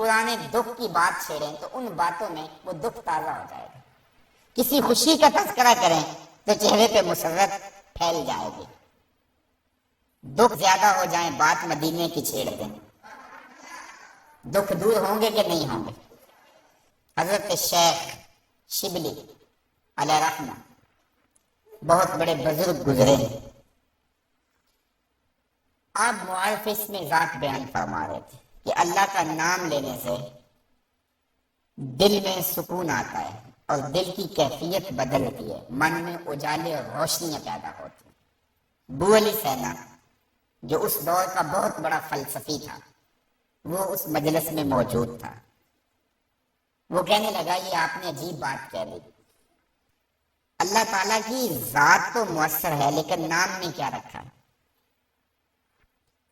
پرانے دکھ کی بات چھیڑیں تو ان باتوں میں وہ دکھ تازہ ہو جائے گا. کسی خوشی کا تذکرہ کریں تو چہرے پہ مسرت پھیل جائے گی. دکھ زیادہ ہو جائیں بات مدینے کی چھیڑ دیں. دکھ دور ہوں گے کہ نہیں ہوں گے؟ حضرت شیخ شبلی علیہ رحمہ بہت بڑے بزرگ گزرے ہیں. آپ معارف اس میں ذات بیان فرما رہے تھے کہ اللہ کا نام لینے سے دل میں سکون آتا ہے اور دل کی کیفیت بدلتی ہے، من میں اجالے اور روشنیاں پیدا ہوتی ہیں. ابو علی سینا جو اس دور کا بہت بڑا فلسفی تھا، وہ اس مجلس میں موجود تھا. وہ کہنے لگا یہ آپ نے عجیب بات کہہ دی. اللہ تعالیٰ کی ذات تو مؤثر ہے لیکن نام میں کیا رکھا ہے؟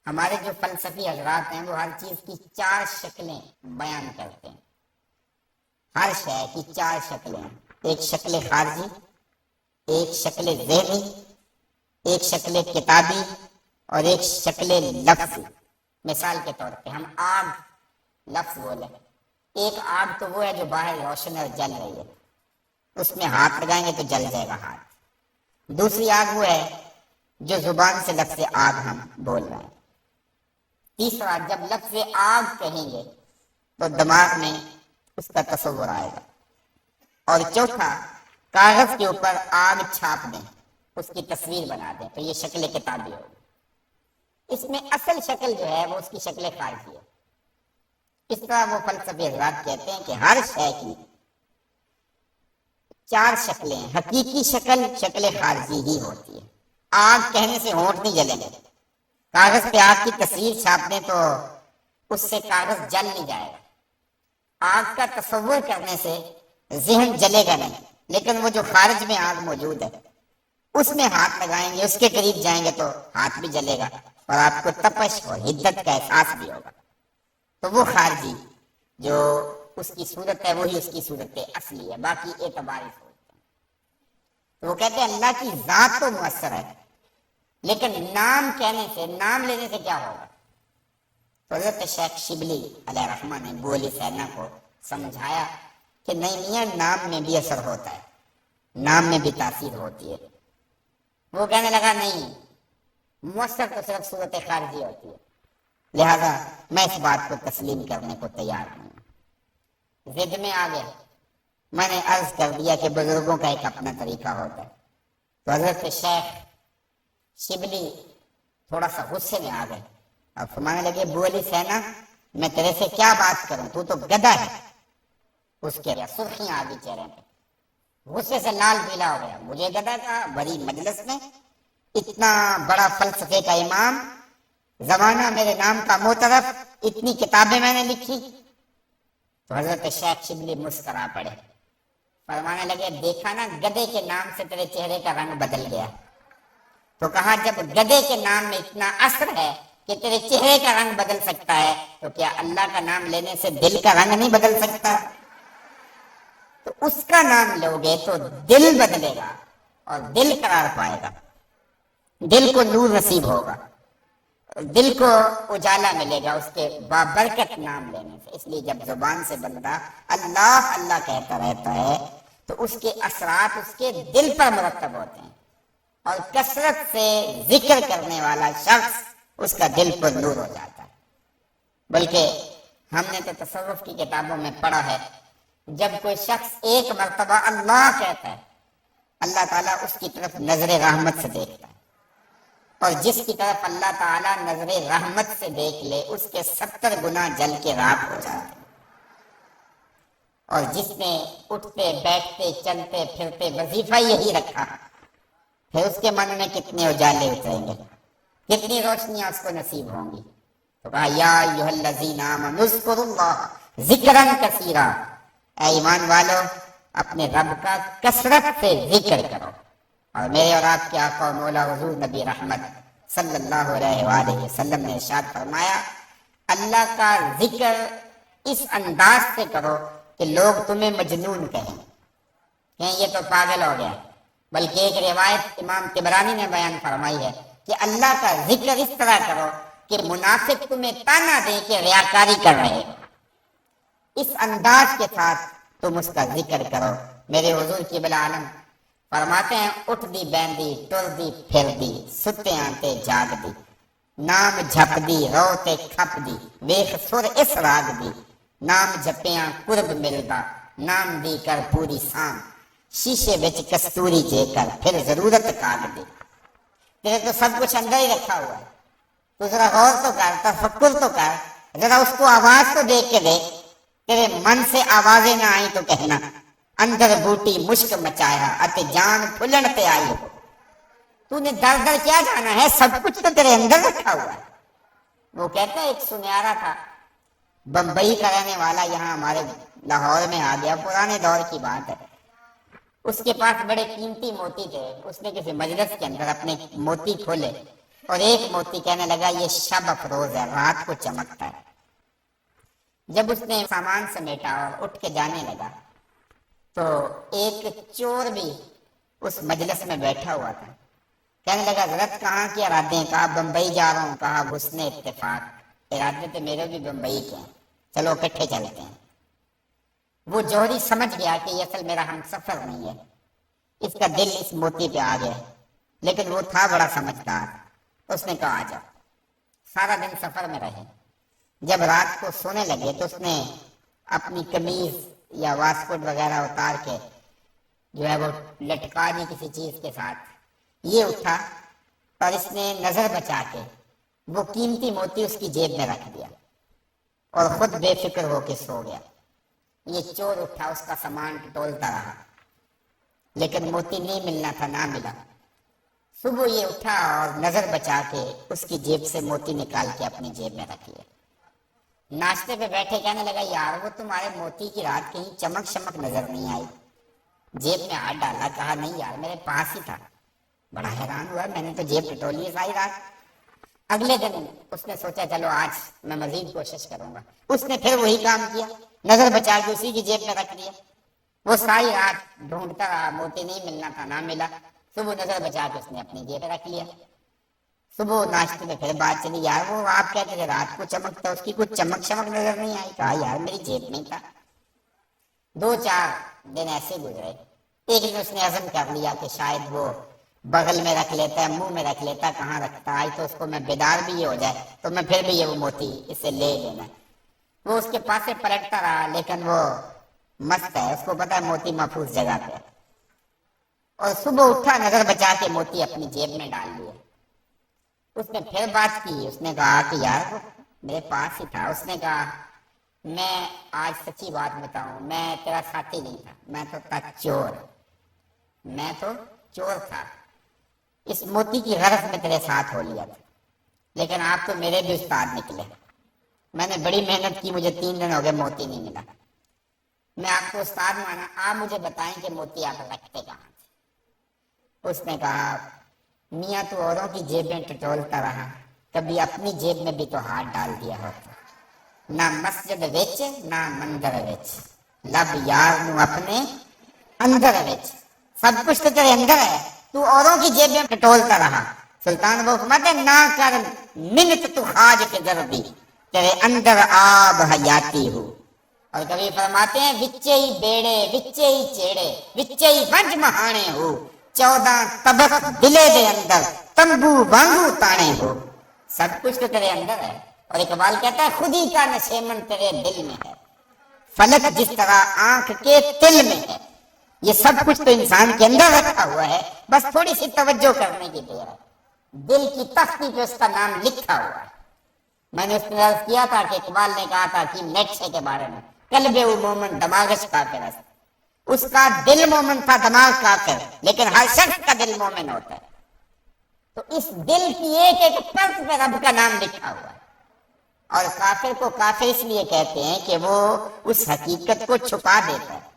ہمارے جو فلسفی حضرات ہیں وہ ہر چیز کی 4 شکلیں بیان کرتے ہیں. ہر شے کی 4 شکلیں ہیں. ایک شکل خارجی، ایک شکل ذہنی، ایک شکل کتابی اور ایک شکل لفظی. مثال کے طور پہ ہم آگ لفظ بولیں، ایک آگ تو وہ ہے جو باہر روشن اور جل رہی ہے، اس میں ہاتھ لگائیں گے تو جل جائے گا ہاتھ. دوسری آگ وہ ہے جو زبان سے لفظ آگ ہم بول رہے ہیں. تیسرا جب لفظ آگ کہیں گے تو دماغ میں اس کا تصور آئے گا. اور چوتھا کاغذ کے اوپر آگ چھاپ دیں، اس کی تصویر بنا دیں تو یہ شکل کتابی ہوگی. اس میں اصل شکل جو ہے وہ اس کی شکل خارجی ہے. اس طرح وہ فلسفی حضرات کہتے ہیں کہ ہر شے کی 4 شکلیں، حقیقی شکل شکل خارجی ہی ہوتی ہے. آگ کہنے سے ہونٹ نہیں جلیں گے، کاغذ پہ آگ کی تصویر چھاپ دیں تو اس سے کاغذ جل نہیں جائے گا. آگ کا تصور کرنے سے ذہن جلے گا نہیں، لیکن وہ جو خارج میں آگ موجود ہے اس میں ہاتھ لگائیں گے، اس کے قریب جائیں گے تو ہاتھ بھی جلے گا اور آپ کو تپش اور حدت کا احساس بھی ہوگا. تو وہ خارجی جو اس کی صورت ہے وہی اس کی صورت اصلی ہے، باقی اعتباری صورت ہے. تو وہ کہتے ہیں اللہ کی ذات تو مؤثر ہے لیکن نام کہنے سے، نام لینے سے کیا ہوگا؟ تو حضرت شیخ شبلی علیہ رحمہ نے ابو علی سینا کو سمجھایا کہ نہیں میاں، نام میں بھی اثر ہوتا ہے، نام میں بھی تاثیر ہوتی ہے. وہ کہنے لگا نہیں، مؤثر تو صرف صورت خارجی ہوتی ہے، لہذا میں اس بات کو تسلیم کرنے کو تیار ہوں. ضد میں آ گیا. میں نے عرض کر دیا کہ بزرگوں کا ایک اپنا طریقہ ہوتا ہے. تو حضرت شیخ شبلی تھوڑا سا غصے میں آ گئے اور فرمانے لگے ابو علی سینا میں تیرے سے کیا بات کروں، تو تو گدھا ہے. اس کے سرخیاں آ گئی چہرے پہ، غصے سے لال پیلا ہو گیا. مجھے گدھا تھا بڑی مجلس میں، اتنا بڑا فلسفے کا امام، زمانہ میرے نام کا معترف، اتنی کتابیں میں نے لکھی. تو حضرت شیخ شبلی مسکرا پڑے، فرمانے لگے دیکھا نا گدھے کے نام سے تیرے چہرے کا رنگ بدل گیا. تو کہا جب گدھے کے نام میں اتنا اثر ہے کہ تیرے چہرے کا رنگ بدل سکتا ہے تو کیا اللہ کا نام لینے سے دل کا رنگ نہیں بدل سکتا؟ تو اس کا نام لوگے تو دل بدلے گا اور دل قرار پائے گا، دل کو نور نصیب ہوگا، دل کو اجالا ملے گا اس کے بابرکت نام لینے سے. اس لیے جب زبان سے بندہ اللہ اللہ کہتا رہتا ہے تو اس کے اثرات اس کے دل پر مرتب ہوتے ہیں، اور کثرت سے ذکر کرنے والا شخص اس کا دل پر نور ہو جاتا ہے. بلکہ ہم نے تو تصوف کی کتابوں میں پڑھا ہے جب کوئی شخص ایک مرتبہ اللہ کہتا ہے اللہ تعالیٰ اس کی طرف نظر رحمت سے دیکھتا ہے، اور جس کی طرف اللہ تعالیٰ نظر رحمت سے دیکھ لے اس کے 70 گنا جل کے راکھ ہو جاتے ہیں. اور جس نے اٹھتے بیٹھتے چلتے پھرتے وظیفہ یہی رکھا، پھر اس کے من میں کتنے اجالے اتریں گے، کتنی روشنیاں اس کو نصیب ہوں گی. تو کہا یا ایھا الذین آمنوا اذکروا اللہ ذکرا کثیرا، اے ایمان والو اپنے رب کا کثرت سے ذکر کرو. اور میرے اور آپ کے آقا و مولا حضور نبی رحمت صلی اللہ علیہ وآلہ وسلم نے ارشاد فرمایا اللہ کا ذکر اس انداز سے کرو کہ لوگ تمہیں مجنون کہیں یہ تو پاگل ہو گیا. بلکہ ایک روایت امام طبرانی نے بیان فرمائی ہے کہ اللہ کا ذکر اس طرح کرو کہ منافق تمہیں تانا دے کہ ریاکاری کر رہے ہو. اس انداز کے ساتھ تم اس کا ذکر کرو۔ میرے حضور کی بلا عالم فرماتے ہیں اٹھ دی بیندی ٹر دی پھر دی ستے آنتے جاگ دی نام جھپ دی رو تے کھپ دی ویخ سر اس راگ دی نام جپیاں قرب ملدا نام دی کر پوری سام شیشے بچ کستوری جے کر پھر ضرورت کاٹ دی۔ تیرے تو سب کچھ اندر ہی رکھا ہوا ہے، تو ذرا غور تو کر، تفکر تو کر، ذرا اس کو آواز تو دیکھ کے دیکھ۔ تیرے من سے آوازیں نہ آئی تو کہنا اندر بوٹی مشک مچایا اتے جان پھلن تے آئی ہو۔ تو نے در در کیا جانا ہے، سب کچھ تو تیرے اندر رکھا ہوا ہے۔ وہ کہتا ہے ایک سنیارا تھا بمبئی کا رہنے والا، یہاں ہمارے لاہور میں آ گیا، پرانے دور کی بات ہے۔ اس کے پاس بڑے قیمتی موتی تھے، اس نے کسی مجلس کے اندر اپنے موتی کھولے اور ایک موتی کہنے لگا یہ شب افروز ہے، رات کو چمکتا ہے۔ جب اس نے سامان سمیٹا اور اٹھ کے جانے لگا تو ایک چور بھی اس مجلس میں بیٹھا ہوا تھا، کہنے لگا حضرت کہاں کے ارادے ہیں؟ کہا بمبئی جا رہا ہوں۔ کہا حسن اتفاق، ارادے تو میرے بھی بمبئی کے ہیں، چلو اکٹھے چلتے ہیں۔ وہ جوہری سمجھ گیا کہ یہ اصل میرا ہم سفر نہیں ہے، اس کا دل اس موتی پہ آ گیا، لیکن وہ تھا بڑا سمجھدار۔ اس نے کہا آ جاؤ۔ سارا دن سفر میں رہے، جب رات کو سونے لگے تو اس نے اپنی قمیض یا واسکٹ وغیرہ اتار کے جو ہے وہ لٹکا دی کسی چیز کے ساتھ، یہ اٹھا اور اس نے نظر بچا کے وہ قیمتی موتی اس کی جیب میں رکھ دیا اور خود بے فکر ہو کے سو گیا۔ یہ چور اٹھا، اس کا سامان ٹٹولتا رہا، لیکن موتی نہیں ملنا تھا، نہ ملا۔ صبح یہ اٹھا اور نظر بچا کے اس کی جیب سے موتی نکال کے اپنی جیب میں رکھ لیا۔ ناشتے پہ بیٹھے کہنے لگا یار وہ تمہارے موتی کی رات کہیں چمک شمک نظر نہیں آئی؟ جیب میں ہاتھ ڈالا، کہا نہیں یار میرے پاس ہی تھا۔ بڑا حیران ہوا، میں نے تو جیب ٹٹولی ہے ساری رات۔ اگلے دن اس نے سوچا چلو آج میں مزید کوشش کروں گا۔ اس نے پھر وہی کام کیا، نظر بچا کے اسی کی جیب میں رکھ دیا۔ وہ ساری رات ڈھونڈتا رہا، موتی نہیں ملنا تھا، نہ ملا۔ صبح نظر بچا کے اس نے اپنی جیب میں رکھ لیا۔ صبح ناشتے میں پھر بات چلی، یار وہ آپ کہتے تھے رات کو چمکتا، اس کی کچھ چمک شمک نظر نہیں آئی؟ کہا یار میری جیب میں تھا۔ 2-4 دن ایسے گزرے۔ ایک دن اس نے عزم کر لیا کہ شاید وہ بغل میں رکھ لیتا ہے، منہ میں رکھ لیتا، کہاں رکھتا، آج تو اس کو میں بیدار بھی یہ ہو جائے تو میں پھر بھی یہ وہ موتی اسے لے لینا۔ وہ اس کے پاس سے پلٹتا رہا، لیکن وہ مست ہے، اس کو پتا ہے موتی محفوظ جگہ پہ۔ اور صبح اٹھا، نظر بچا کے موتی اپنی جیب میں ڈال لیا۔ اس نے پھر بات کی، اس نے کہا کہ یار وہ میرے پاس ہی تھا۔ اس نے کہا میں آج سچی بات بتاؤں، میں تیرا ساتھی نہیں تھا، میں تو تھا چور، میں تو چور تھا۔ اس موتی کی غرض میں تیرے ساتھ ہو لیا تھا، لیکن آپ تو میرے بھی استاد نکلے۔ میں نے بڑی محنت کی، مجھے 3 دن ہو گئے موتی نہیں ملا۔ میں آپ کو استاد مانا، آپ مجھے بتائیں کہ موتی آپ رکھتے کہاں تھے؟ اس نے کہا میاں تو اوروں کی جیبیں ٹٹولتا رہا، کبھی اپنی جیب میں بھی تو ہاتھ ڈال دیا ہوتا۔ نہ مسجد وچ نہ مندر وچ، لب یار نو اپنے اندر وچ۔ سب کچھ تو تیرے اندر ہے، تو اوروں کی جیبیں ٹٹولتا رہا۔ سلطان وہ فرماتے نہ کر منت تو خاج کے ضربی، تیرے اندر آب حیاتی ہو۔ اور کبھی فرماتے ہیں وچے ہی بیڑے وچے ہی چیڑے وچے ہی ونج مہانے ہو، 14 طبق دلے دے اندر تمبو وانگو تانے ہو۔ سب کچھ تو تیرے اندر ہے۔ اور اقبال کہتا ہے خودی کا نشیمن تیرے دل میں ہے، فلک جس طرح آنکھ کے تل میں ہے۔ یہ سب کچھ تو انسان کے اندر رکھا ہوا ہے، بس تھوڑی سی توجہ کرنے کی دیر ہے۔ دل کی تختی پہ اس کا نام لکھا ہوا ہے۔ میں نے اس نے عرض کیا تھا کہ اقبال نے کہا تھا کہ نیٹشے کے بارے میں، قلب او مومن دماغش کافر ہے۔ اس کا دل مومن تھا، دماغ کافر، لیکن ہر شخص کا دل مومن ہوتا ہے۔ تو اس دل کی ایک ایک پرت پہ رب کا نام لکھا ہوا ہے۔ اور کافر کو کافر اس لیے کہتے ہیں کہ وہ اس حقیقت کو چھپا دیتا ہے۔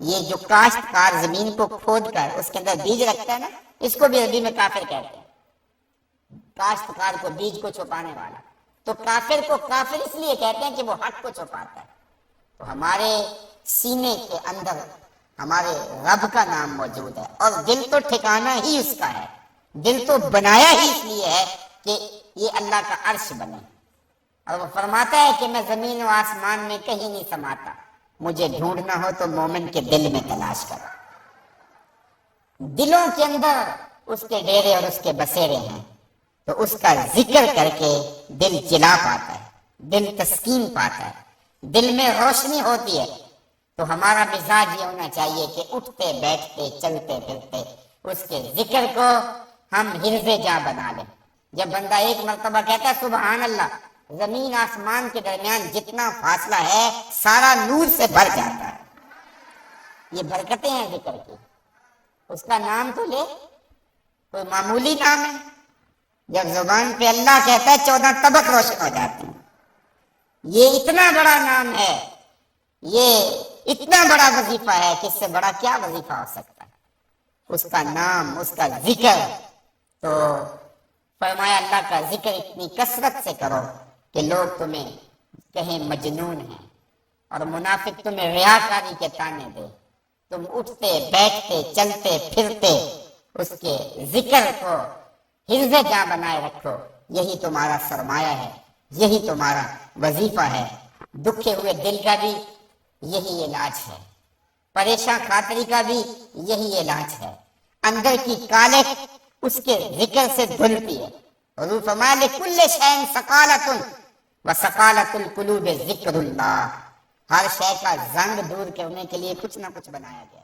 یہ جو کاشتکار زمین کو کھود کر اس کے اندر بیج رکھتا ہے نا، اس کو بھی عربی میں کافر کہتے ہیں، کاشتکار کو، بیج کو چھپانے والا۔ تو کافر کو کافر اس لیے کہتے ہیں کہ وہ حق کو چھپاتا ہے۔ تو ہمارے سینے کے اندر ہمارے رب کا نام موجود ہے، اور دل تو ٹھکانا ہی اس کا ہے۔ دل تو بنایا ہی اس لیے ہے کہ یہ اللہ کا عرش بنے۔ اور وہ فرماتا ہے کہ میں زمین و آسمان میں کہیں نہیں سماتا، مجھے ڈھونڈنا ہو تو مومن کے دل میں تلاش کرو۔ دلوں کے اندر اس کے ڈیرے اور اس کے بسیرے ہیں، تو اس کا ذکر کر کے دل جلا پاتا ہے، دل تسکین پاتا ہے، دل میں روشنی ہوتی ہے۔ تو ہمارا مزاج یہ ہونا چاہیے کہ اٹھتے بیٹھتے چلتے پھرتے اس کے ذکر کو ہم حرز جاں بنا لیں۔ جب بندہ ایک مرتبہ کہتا ہے سبحان اللہ، زمین آسمان کے درمیان جتنا فاصلہ ہے سارا نور سے بھر جاتا ہے۔ یہ برکتیں ہیں ذکر کی۔ اس کا نام تو لے، کوئی معمولی نام ہے؟ جب زبان پہ اللہ کہتا ہے 14 طبق روشن ہو جاتے ہیں۔ یہ اتنا بڑا نام ہے، یہ اتنا بڑا وظیفہ ہے کہ اس سے بڑا کیا وظیفہ ہو سکتا ہے؟ اس کا نام، اس کا ذکر۔ تو فرمایا اللہ کا ذکر اتنی کثرت سے کرو کہ لوگ تمہیں کہیں مجنون ہیں، اور منافق تمہیں ریاکاری کے طعنے دے۔ تم اٹھتے بیٹھتے چلتے پھرتے اس کے ذکر کو حرز جاں بنائے رکھو، یہی تمہارا سرمایہ ہے، یہی تمہارا وظیفہ ہے۔ دکھے ہوئے دل کا بھی یہی علاج ہے، پریشان خاطری کا بھی یہی علاج ہے۔ اندر کی کالک اس کے ذکر سے دھلتی ہے۔ حضور فرمایا لکل شیء سقالۃ وسقالۃ القلوب ذکر اللہ، ہر شے کا زنگ دور کرنے کے لیے کچھ نہ کچھ بنایا گیا۔